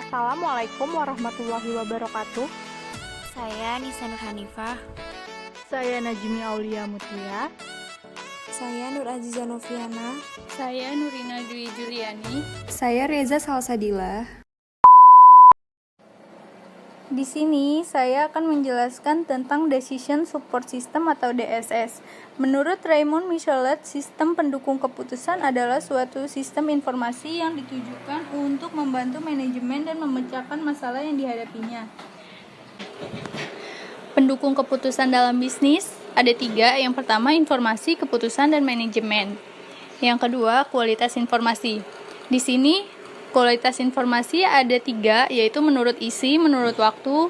Assalamualaikum warahmatullahi wabarakatuh. Saya Nisa Nur Hanifah. Saya Najmi Aulia Mutia. Saya Nur Aziza Noviana. Saya Nurina Dwi Juliani. Saya Reza Salsadila. Di sini saya akan menjelaskan tentang Decision Support System atau DSS. Menurut Raymond Michelet, sistem pendukung keputusan adalah suatu sistem informasi yang ditujukan untuk membantu manajemen dan memecahkan masalah yang dihadapinya. Pendukung keputusan dalam bisnis ada 3. Yang pertama, informasi, keputusan, dan manajemen. Yang kedua, kualitas informasi. Di sini kualitas informasi ada 3, yaitu menurut isi, menurut waktu,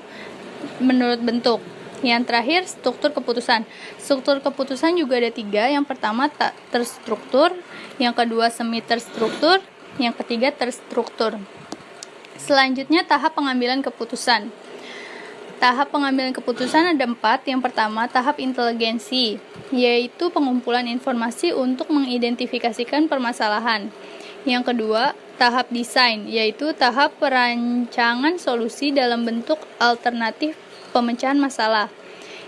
menurut bentuk. Yang terakhir, struktur keputusan. Struktur keputusan juga ada 3. Yang pertama, tak terstruktur. Yang kedua, semi terstruktur. Yang ketiga, terstruktur. Selanjutnya, tahap pengambilan keputusan. Tahap pengambilan keputusan ada 4. Yang pertama, tahap inteligensi, yaitu pengumpulan informasi untuk mengidentifikasikan permasalahan. Yang kedua, tahap desain, yaitu tahap perancangan solusi dalam bentuk alternatif pemecahan masalah.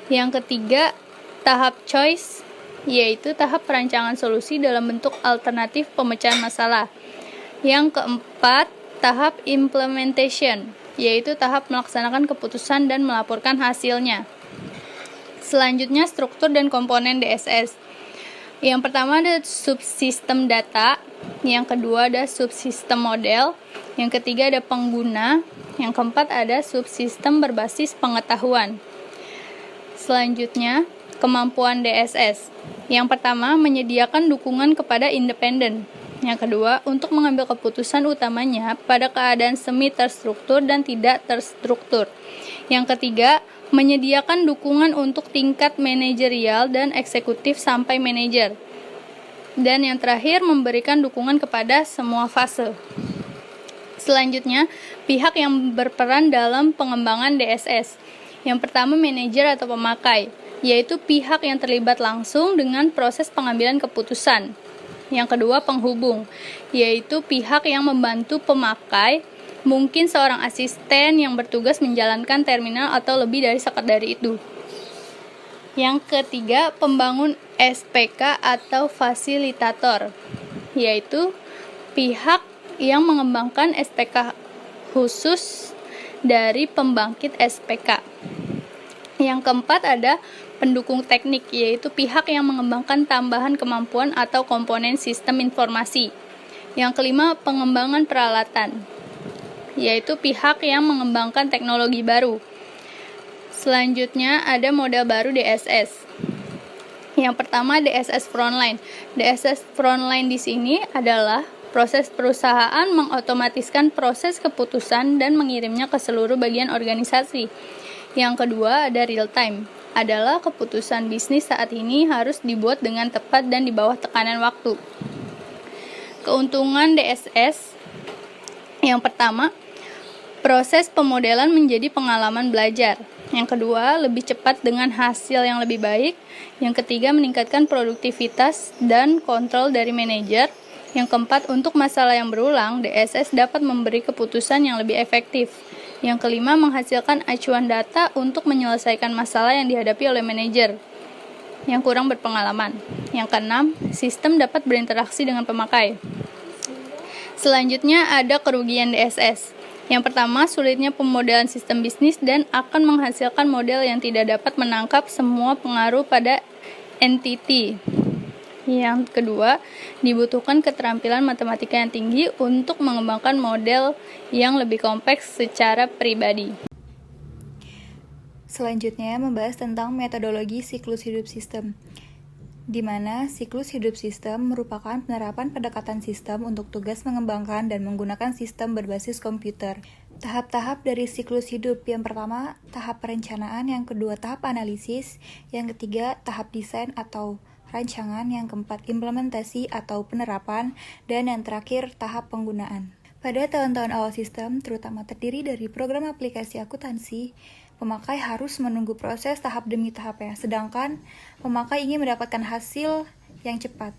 Yang ketiga, tahap choice, yaitu tahap perancangan solusi dalam bentuk alternatif pemecahan masalah. Yang keempat, tahap implementation, yaitu tahap melaksanakan keputusan dan melaporkan hasilnya. Selanjutnya, struktur dan komponen DSS. Yang pertama ada subsistem data, yang kedua ada subsistem model, yang ketiga ada pengguna, yang keempat ada subsistem berbasis pengetahuan. Selanjutnya, kemampuan DSS. Yang pertama, menyediakan dukungan kepada independen. Yang kedua, untuk mengambil keputusan utamanya pada keadaan semi terstruktur dan tidak terstruktur. Yang ketiga, menyediakan dukungan untuk tingkat manajerial dan eksekutif sampai manajer. Dan yang terakhir, memberikan dukungan kepada semua fase. Selanjutnya, pihak yang berperan dalam pengembangan DSS. Yang pertama, manajer atau pemakai, yaitu pihak yang terlibat langsung dengan proses pengambilan keputusan. Yang kedua, penghubung, yaitu pihak yang membantu pemakai, mungkin seorang asisten yang bertugas menjalankan terminal atau lebih dari sekedar itu. Yang ketiga, pembangun SPK atau fasilitator, yaitu pihak yang mengembangkan SPK khusus dari pembangkit SPK. Yang keempat ada pendukung teknik, yaitu pihak yang mengembangkan tambahan kemampuan atau komponen sistem informasi. Yang kelima, pengembangan peralatan, yaitu pihak yang mengembangkan teknologi baru. Selanjutnya ada model baru DSS. Yang pertama, DSS frontline. DSS frontline di sini adalah proses perusahaan mengotomatiskan proses keputusan dan mengirimnya ke seluruh bagian organisasi. Yang kedua, ada real time. Adalah keputusan bisnis saat ini harus dibuat dengan tepat dan di bawah tekanan waktu. Keuntungan DSS. Yang pertama, proses pemodelan menjadi pengalaman belajar. Yang kedua, lebih cepat dengan hasil yang lebih baik. Yang ketiga, meningkatkan produktivitas dan kontrol dari manajer. Yang keempat, untuk masalah yang berulang, DSS dapat memberi keputusan yang lebih efektif. Yang kelima, menghasilkan acuan data untuk menyelesaikan masalah yang dihadapi oleh manajer yang kurang berpengalaman. Yang keenam, sistem dapat berinteraksi dengan pemakai. Selanjutnya ada kerugian DSS. Yang pertama, sulitnya pemodelan sistem bisnis dan akan menghasilkan model yang tidak dapat menangkap semua pengaruh pada entity. Yang kedua, dibutuhkan keterampilan matematika yang tinggi untuk mengembangkan model yang lebih kompleks secara pribadi. Selanjutnya membahas tentang metodologi siklus hidup sistem, di mana siklus hidup sistem merupakan penerapan pendekatan sistem untuk tugas mengembangkan dan menggunakan sistem berbasis komputer. Tahap-tahap dari siklus hidup, yang pertama tahap perencanaan, yang kedua tahap analisis, yang ketiga tahap desain atau rancangan, yang keempat implementasi atau penerapan, dan yang terakhir tahap penggunaan. Pada tahun-tahun awal sistem, terutama terdiri dari program aplikasi akuntansi, pemakai harus menunggu proses tahap demi tahapnya, sedangkan pemakai ingin mendapatkan hasil yang cepat.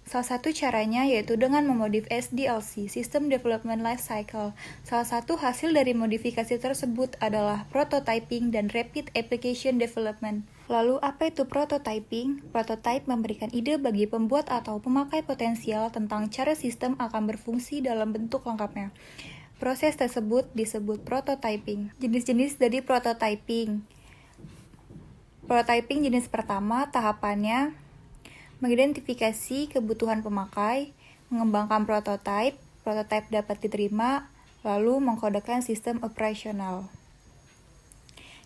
Salah satu caranya yaitu dengan memodif SDLC, System Development Life Cycle. Salah satu hasil dari modifikasi tersebut adalah prototyping dan rapid application development. Lalu, apa itu prototyping? Prototype memberikan ide bagi pembuat atau pemakai potensial tentang cara sistem akan berfungsi dalam bentuk lengkapnya. Proses tersebut disebut prototyping. Jenis-jenis dari prototyping. Prototyping jenis pertama, tahapannya mengidentifikasi kebutuhan pemakai, mengembangkan prototipe, prototipe dapat diterima, lalu mengkodekan sistem operasional.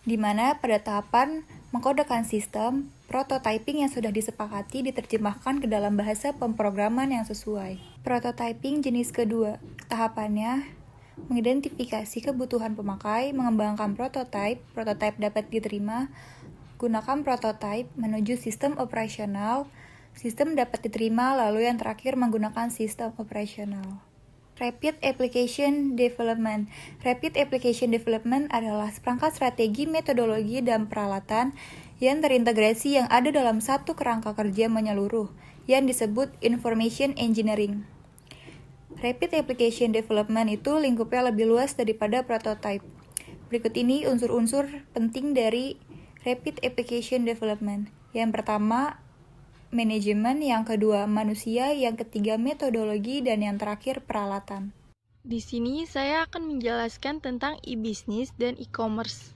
Di mana pada tahapan mengkodekan sistem, prototyping yang sudah disepakati diterjemahkan ke dalam bahasa pemrograman yang sesuai. Prototyping jenis kedua, tahapannya mengidentifikasi kebutuhan pemakai, mengembangkan prototipe, prototipe dapat diterima, gunakan prototipe menuju sistem operasional, sistem dapat diterima, lalu yang terakhir menggunakan sistem operasional. Rapid Application Development. Rapid Application Development adalah seperangkat strategi, metodologi, dan peralatan yang terintegrasi yang ada dalam satu kerangka kerja menyeluruh, yang disebut Information Engineering. Rapid Application Development itu lingkupnya lebih luas daripada prototype. Berikut ini unsur-unsur penting dari Rapid Application Development. Yang pertama, manajemen, yang kedua manusia, yang ketiga metodologi, dan yang terakhir peralatan. Di sini saya akan menjelaskan tentang e-business dan e-commerce.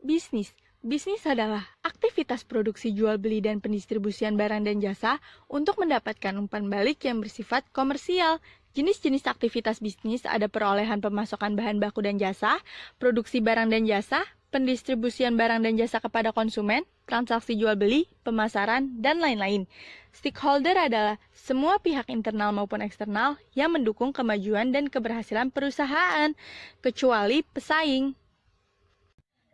Bisnis. Bisnis adalah aktivitas produksi jual beli dan pendistribusian barang dan jasa untuk mendapatkan umpan balik yang bersifat komersial. Jenis-jenis aktivitas bisnis ada perolehan pemasokan bahan baku dan jasa, produksi barang dan jasa, pendistribusian barang dan jasa kepada konsumen, transaksi jual beli, pemasaran, dan lain-lain. Stakeholder adalah semua pihak internal maupun eksternal yang mendukung kemajuan dan keberhasilan perusahaan, kecuali pesaing.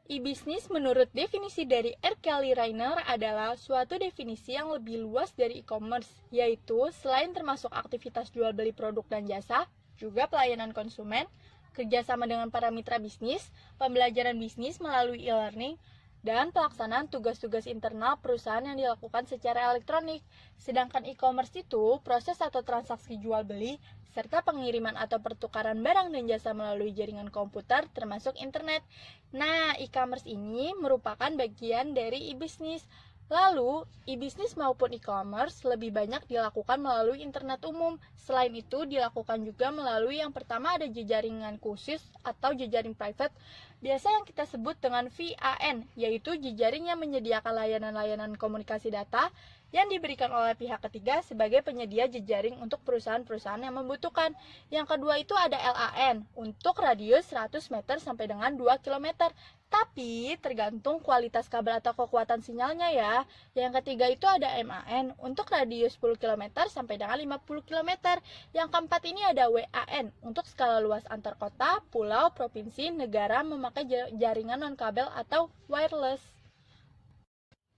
E-business menurut definisi dari R. Kelly Rayner adalah suatu definisi yang lebih luas dari e-commerce, yaitu selain termasuk aktivitas jual beli produk dan jasa, juga pelayanan konsumen, kerjasama dengan para mitra bisnis, pembelajaran bisnis melalui e-learning, dan pelaksanaan tugas-tugas internal perusahaan yang dilakukan secara elektronik. Sedangkan e-commerce itu proses atau transaksi jual beli, serta pengiriman atau pertukaran barang dan jasa melalui jaringan komputer termasuk internet. Nah, e-commerce ini merupakan bagian dari e-business. Lalu, e-business maupun e-commerce lebih banyak dilakukan melalui internet umum. Selain itu, dilakukan juga melalui yang pertama ada jejaringan khusus atau jejaring private, biasa yang kita sebut dengan VAN, yaitu jejaring yang menyediakan layanan-layanan komunikasi data yang diberikan oleh pihak ketiga sebagai penyedia jejaring untuk perusahaan-perusahaan yang membutuhkan. Yang kedua itu ada LAN, untuk radius 100 meter sampai dengan 2 km. Tapi tergantung kualitas kabel atau kekuatan sinyalnya ya. Yang ketiga itu ada MAN, untuk radius 10 km sampai dengan 50 km. Yang keempat ini ada WAN, untuk skala luas antar kota, pulau, provinsi, negara memakai jaringan non-kabel atau wireless.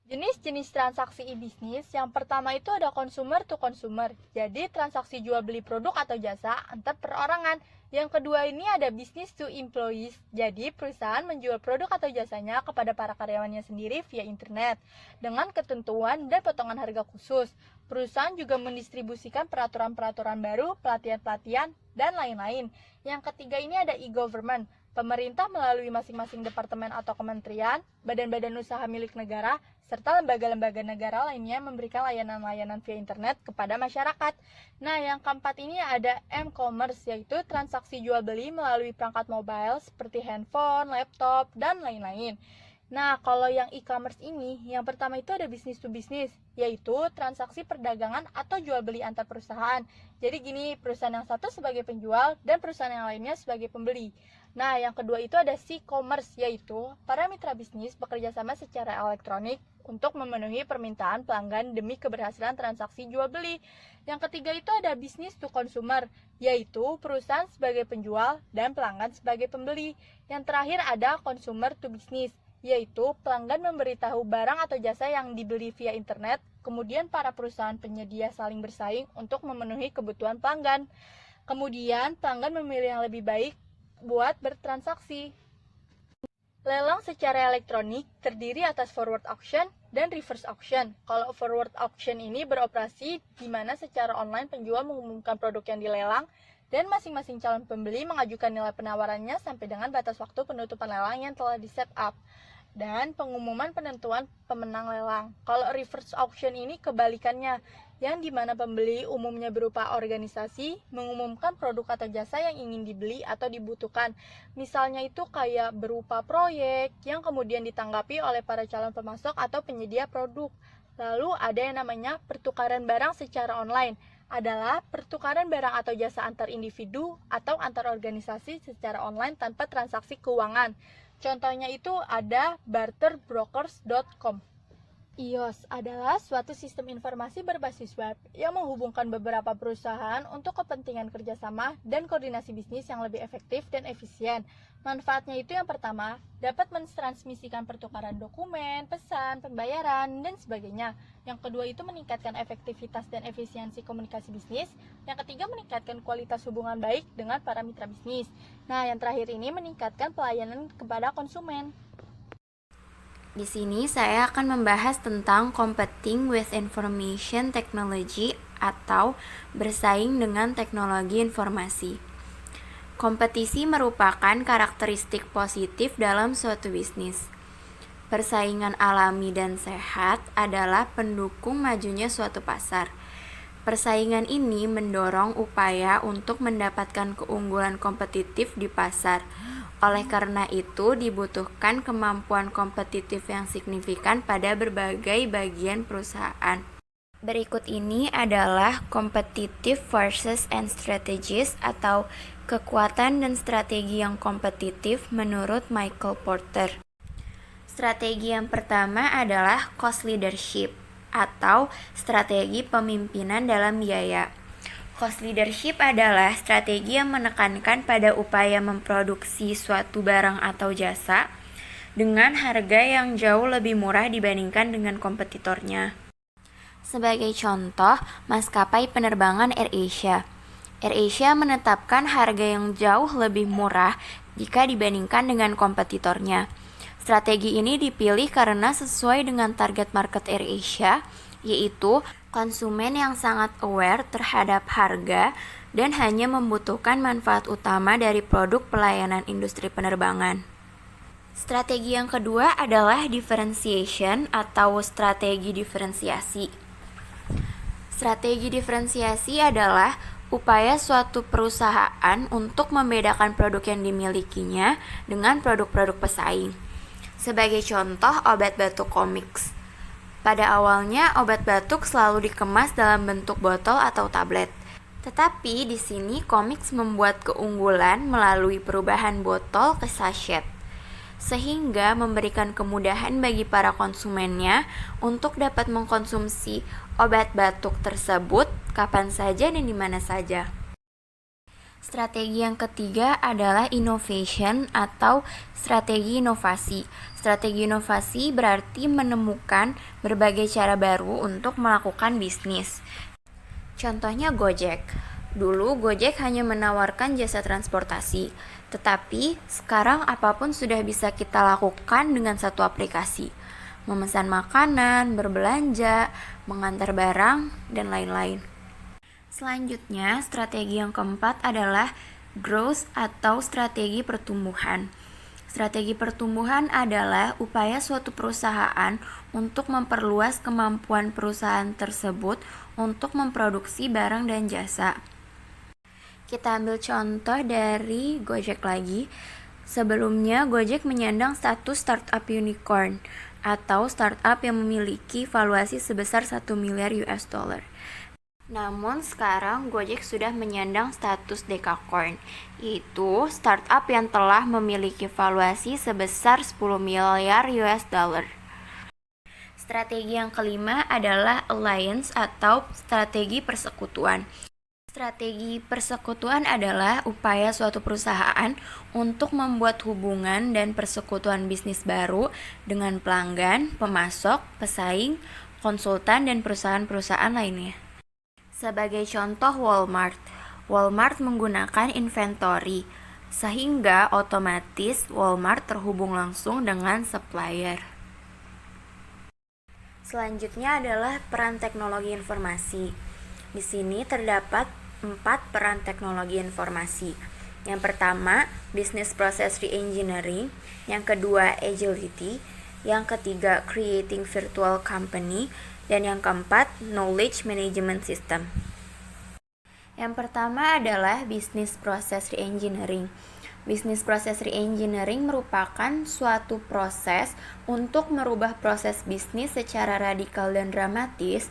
Jenis-jenis transaksi e-bisnis, yang pertama itu ada consumer to consumer, jadi transaksi jual beli produk atau jasa antar perorangan. Yang kedua ini ada business to employees, jadi perusahaan menjual produk atau jasanya kepada para karyawannya sendiri via internet, dengan ketentuan dan potongan harga khusus. Perusahaan juga mendistribusikan peraturan-peraturan baru, pelatihan-pelatihan, dan lain-lain. Yang ketiga ini ada e-government, pemerintah melalui masing-masing departemen atau kementerian, badan-badan usaha milik negara, serta lembaga-lembaga negara lainnya memberikan layanan-layanan via internet kepada masyarakat. Nah, yang keempat ini ada m-commerce, yaitu transaksi jual beli melalui perangkat mobile seperti handphone, laptop, dan lain-lain. Nah, kalau yang e-commerce ini, yang pertama itu ada business to business, yaitu transaksi perdagangan atau jual beli antar perusahaan. Jadi gini, perusahaan yang satu sebagai penjual dan perusahaan yang lainnya sebagai pembeli. Nah, yang kedua itu ada e-commerce, yaitu para mitra bisnis bekerja sama secara elektronik untuk memenuhi permintaan pelanggan demi keberhasilan transaksi jual beli. Yang ketiga itu ada business to consumer, yaitu perusahaan sebagai penjual dan pelanggan sebagai pembeli. Yang terakhir ada consumer to business, yaitu pelanggan memberitahu barang atau jasa yang dibeli via internet, kemudian para perusahaan penyedia saling bersaing untuk memenuhi kebutuhan pelanggan. Kemudian pelanggan memilih yang lebih baik buat bertransaksi. Lelang secara elektronik terdiri atas forward auction dan reverse auction. Kalau forward auction ini beroperasi di mana secara online penjual mengumumkan produk yang dilelang dan masing-masing calon pembeli mengajukan nilai penawarannya sampai dengan batas waktu penutupan lelang yang telah di-set up dan pengumuman penentuan pemenang lelang. Kalau reverse auction ini kebalikannya, yang dimana pembeli umumnya berupa organisasi mengumumkan produk atau jasa yang ingin dibeli atau dibutuhkan. Misalnya itu kayak berupa proyek yang kemudian ditanggapi oleh para calon pemasok atau penyedia produk. Lalu ada yang namanya pertukaran barang secara online, adalah pertukaran barang atau jasa antar individu atau antar organisasi secara online tanpa transaksi keuangan. Contohnya itu ada barterbrokers.com. iOS adalah suatu sistem informasi berbasis web yang menghubungkan beberapa perusahaan untuk kepentingan kerjasama dan koordinasi bisnis yang lebih efektif dan efisien. Manfaatnya itu yang pertama, dapat mentransmisikan pertukaran dokumen, pesan, pembayaran, dan sebagainya. Yang kedua itu meningkatkan efektivitas dan efisiensi komunikasi bisnis. Yang ketiga meningkatkan kualitas hubungan baik dengan para mitra bisnis. Nah, yang terakhir ini meningkatkan pelayanan kepada konsumen. Di sini saya akan membahas tentang competing with information technology atau bersaing dengan teknologi informasi. Kompetisi merupakan karakteristik positif dalam suatu bisnis. Persaingan alami dan sehat adalah pendukung majunya suatu pasar. Persaingan ini mendorong upaya untuk mendapatkan keunggulan kompetitif di pasar. Oleh karena itu, dibutuhkan kemampuan kompetitif yang signifikan pada berbagai bagian perusahaan. Berikut ini adalah competitive forces and strategies atau kekuatan dan strategi yang kompetitif menurut Michael Porter. Strategi yang pertama adalah cost leadership atau strategi pemimpinan dalam biaya. Cost leadership adalah strategi yang menekankan pada upaya memproduksi suatu barang atau jasa dengan harga yang jauh lebih murah dibandingkan dengan kompetitornya. Sebagai contoh, maskapai penerbangan AirAsia. AirAsia menetapkan harga yang jauh lebih murah jika dibandingkan dengan kompetitornya. Strategi ini dipilih karena sesuai dengan target market AirAsia, yaitu konsumen yang sangat aware terhadap harga dan hanya membutuhkan manfaat utama dari produk pelayanan industri penerbangan. Strategi yang kedua adalah differentiation atau strategi diferensiasi. Strategi diferensiasi adalah upaya suatu perusahaan untuk membedakan produk yang dimilikinya dengan produk-produk pesaing. Sebagai contoh, obat batuk Comix. Pada awalnya, obat batuk selalu dikemas dalam bentuk botol atau tablet. Tetapi di sini Comix membuat keunggulan melalui perubahan botol ke sachet, sehingga memberikan kemudahan bagi para konsumennya untuk dapat mengkonsumsi obat batuk tersebut kapan saja dan di mana saja. Strategi yang ketiga adalah innovation atau strategi inovasi. Strategi inovasi berarti menemukan berbagai cara baru untuk melakukan bisnis. Contohnya Gojek. Dulu Gojek hanya menawarkan jasa transportasi, tetapi sekarang apapun sudah bisa kita lakukan dengan satu aplikasi. Memesan makanan, berbelanja, mengantar barang, dan lain-lain. Selanjutnya, strategi yang keempat adalah growth atau strategi pertumbuhan. Strategi pertumbuhan adalah upaya suatu perusahaan untuk memperluas kemampuan perusahaan tersebut untuk memproduksi barang dan jasa. Kita ambil contoh dari Gojek lagi. Sebelumnya, Gojek menyandang status startup unicorn atau startup yang memiliki valuasi sebesar 1 miliar US dollar. Namun sekarang Gojek sudah menyandang status Decacorn, yaitu startup yang telah memiliki valuasi sebesar 10 miliar US dollar. Strategi yang kelima adalah alliance atau strategi persekutuan. Strategi persekutuan adalah upaya suatu perusahaan untuk membuat hubungan dan persekutuan bisnis baru dengan pelanggan, pemasok, pesaing, konsultan, dan perusahaan-perusahaan lainnya. Sebagai contoh Walmart. Walmart menggunakan inventory, sehingga otomatis Walmart terhubung langsung dengan supplier. Selanjutnya adalah peran teknologi informasi. Di sini terdapat 4 peran teknologi informasi. Yang pertama, business process reengineering. Yang kedua, agility. Yang ketiga, creating virtual company. Dan yang keempat, knowledge management system. Yang pertama adalah business process reengineering. Business process reengineering merupakan suatu proses untuk merubah proses bisnis secara radikal dan dramatis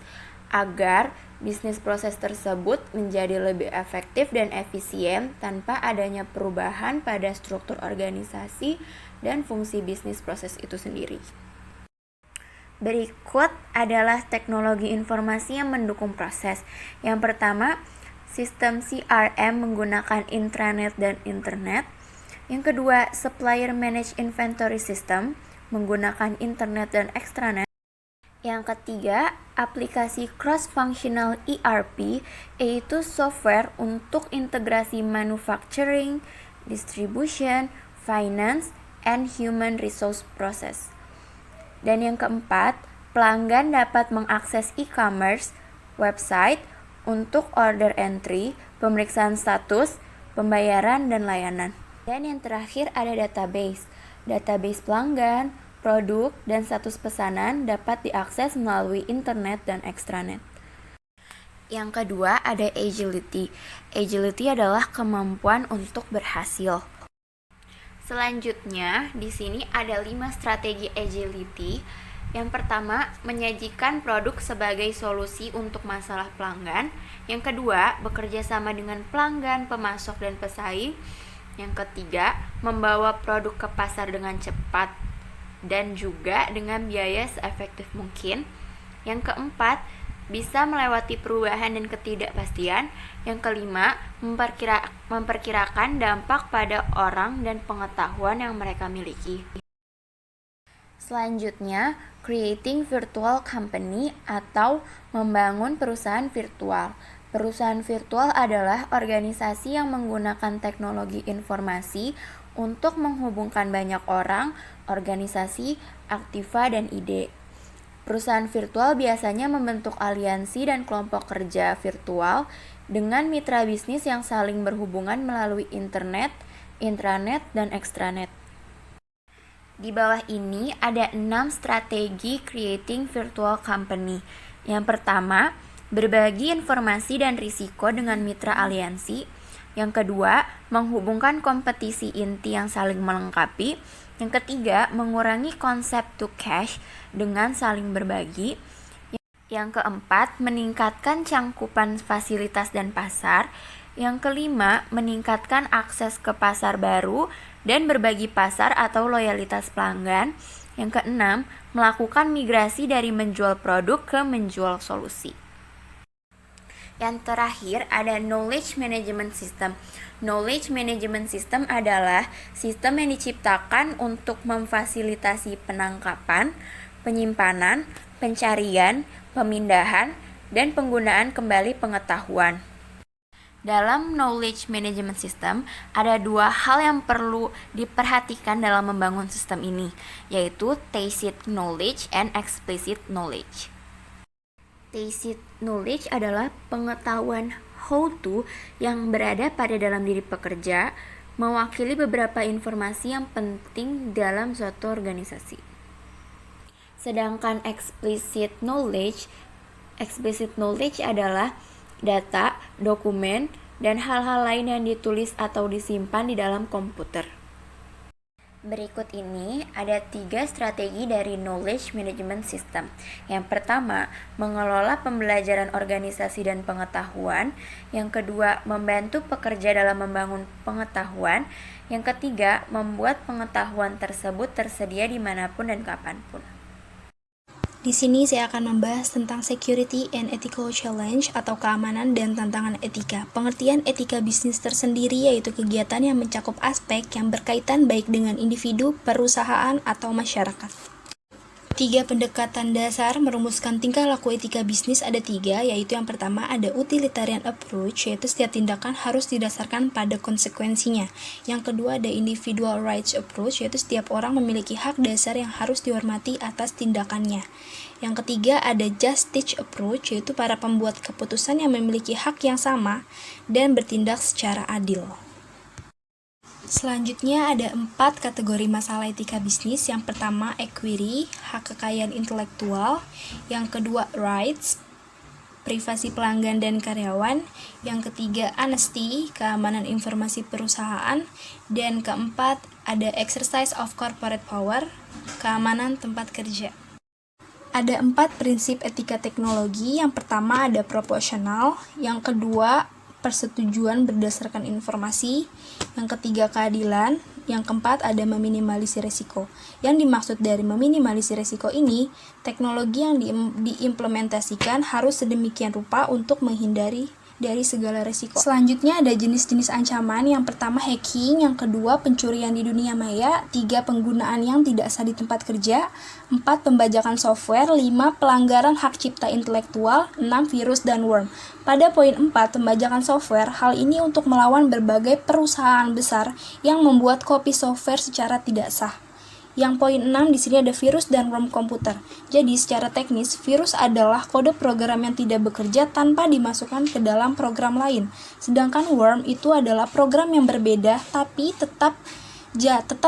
agar bisnis proses tersebut menjadi lebih efektif dan efisien tanpa adanya perubahan pada struktur organisasi dan fungsi bisnis proses itu sendiri. Berikut adalah teknologi informasi yang mendukung proses. Yang pertama, sistem CRM menggunakan intranet dan internet. Yang kedua, supplier managed inventory system menggunakan internet dan extranet. Yang ketiga, aplikasi cross-functional ERP, yaitu software untuk integrasi manufacturing, distribution, finance, and human resource process. Dan yang keempat, pelanggan dapat mengakses e-commerce, website, untuk order entry, pemeriksaan status, pembayaran, dan layanan. Dan yang terakhir ada database. Database pelanggan, produk, dan status pesanan dapat diakses melalui internet dan extranet. Yang kedua ada agility. Agility adalah kemampuan untuk berhasil. Selanjutnya, di sini ada 5 strategi agility. Yang pertama, menyajikan produk sebagai solusi untuk masalah pelanggan. Yang kedua, bekerja sama dengan pelanggan, pemasok, dan pesaing. Yang ketiga, membawa produk ke pasar dengan cepat dan juga dengan biaya seefektif mungkin. Yang keempat, bisa melewati perubahan dan ketidakpastian. Yang kelima, memperkirakan dampak pada orang dan pengetahuan yang mereka miliki. Selanjutnya, creating virtual company atau membangun perusahaan virtual. Perusahaan virtual adalah organisasi yang menggunakan teknologi informasi untuk menghubungkan banyak orang, organisasi, aktiva, dan ide. Perusahaan virtual biasanya membentuk aliansi dan kelompok kerja virtual dengan mitra bisnis yang saling berhubungan melalui internet, intranet, dan extranet. Di bawah ini ada 6 strategi creating virtual company. Yang pertama, berbagi informasi dan risiko dengan mitra aliansi. Yang kedua, menghubungkan kompetisi inti yang saling melengkapi. Yang ketiga, mengurangi konsep to cash dengan saling berbagi. Yang keempat, meningkatkan cangkupan fasilitas dan pasar. Yang kelima, meningkatkan akses ke pasar baru dan berbagi pasar atau loyalitas pelanggan. Yang keenam, melakukan migrasi dari menjual produk ke menjual solusi. Yang terakhir ada knowledge management system. Knowledge management system adalah sistem yang diciptakan untuk memfasilitasi penangkapan, penyimpanan, pencarian, pemindahan, dan penggunaan kembali pengetahuan. Dalam knowledge management system, ada 2 hal yang perlu diperhatikan dalam membangun sistem ini, yaitu tacit knowledge and explicit knowledge. Tacit knowledge adalah pengetahuan how to yang berada pada dalam diri pekerja, mewakili beberapa informasi yang penting dalam suatu organisasi. Sedangkan explicit knowledge adalah data, dokumen, dan hal-hal lain yang ditulis atau disimpan di dalam komputer. Berikut ini ada 3 strategi dari knowledge management system. Yang pertama, mengelola pembelajaran organisasi dan pengetahuan. Yang kedua, membantu pekerja dalam membangun pengetahuan. Yang ketiga, membuat pengetahuan tersebut tersedia dimanapun dan kapanpun. Di sini saya akan membahas tentang security and ethical challenge atau keamanan dan tantangan etika. Pengertian etika bisnis tersendiri yaitu kegiatan yang mencakup aspek yang berkaitan baik dengan individu, perusahaan, atau masyarakat. Tiga pendekatan dasar merumuskan tingkah laku etika bisnis ada tiga, yaitu yang pertama ada utilitarian approach, yaitu setiap tindakan harus didasarkan pada konsekuensinya. Yang kedua ada individual rights approach, yaitu setiap orang memiliki hak dasar yang harus dihormati atas tindakannya. Yang ketiga ada justice approach, yaitu para pembuat keputusan yang memiliki hak yang sama dan bertindak secara adil. Selanjutnya ada 4 kategori masalah etika bisnis. Yang pertama equity, hak kekayaan intelektual. Yang kedua rights, privasi pelanggan dan karyawan. Yang ketiga honesty, keamanan informasi perusahaan. Dan keempat ada exercise of corporate power, keamanan tempat kerja. Ada 4 prinsip etika teknologi. Yang pertama ada proporsional, yang kedua persetujuan berdasarkan informasi, yang ketiga keadilan, yang keempat ada meminimalisir resiko. Yang dimaksud dari meminimalisir resiko ini, teknologi yang diimplementasikan harus sedemikian rupa untuk menghindari dari segala resiko. Selanjutnya ada jenis-jenis ancaman. Yang pertama hacking, yang kedua pencurian di dunia maya, 3 penggunaan yang tidak sah di tempat kerja, 4 pembajakan software, 5 pelanggaran hak cipta intelektual, 6 virus dan worm. Pada poin 4 pembajakan software, hal ini untuk melawan berbagai perusahaan besar yang membuat kopi software secara tidak sah. Yang poin 6 di sini ada virus dan worm komputer. Jadi secara teknis, virus adalah kode program yang tidak bekerja tanpa dimasukkan ke dalam program lain. Sedangkan worm itu adalah program yang berbeda tapi tetap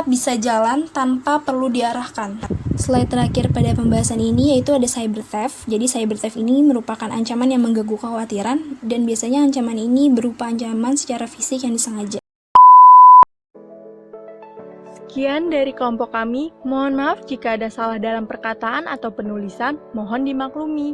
bisa jalan tanpa perlu diarahkan. Slide terakhir pada pembahasan ini yaitu ada cyber theft. Jadi cyber theft ini merupakan ancaman yang mengganggu kekhawatiran dan biasanya ancaman ini berupa ancaman secara fisik yang disengaja. Sekian dari kelompok kami, mohon maaf jika ada salah dalam perkataan atau penulisan, mohon dimaklumi.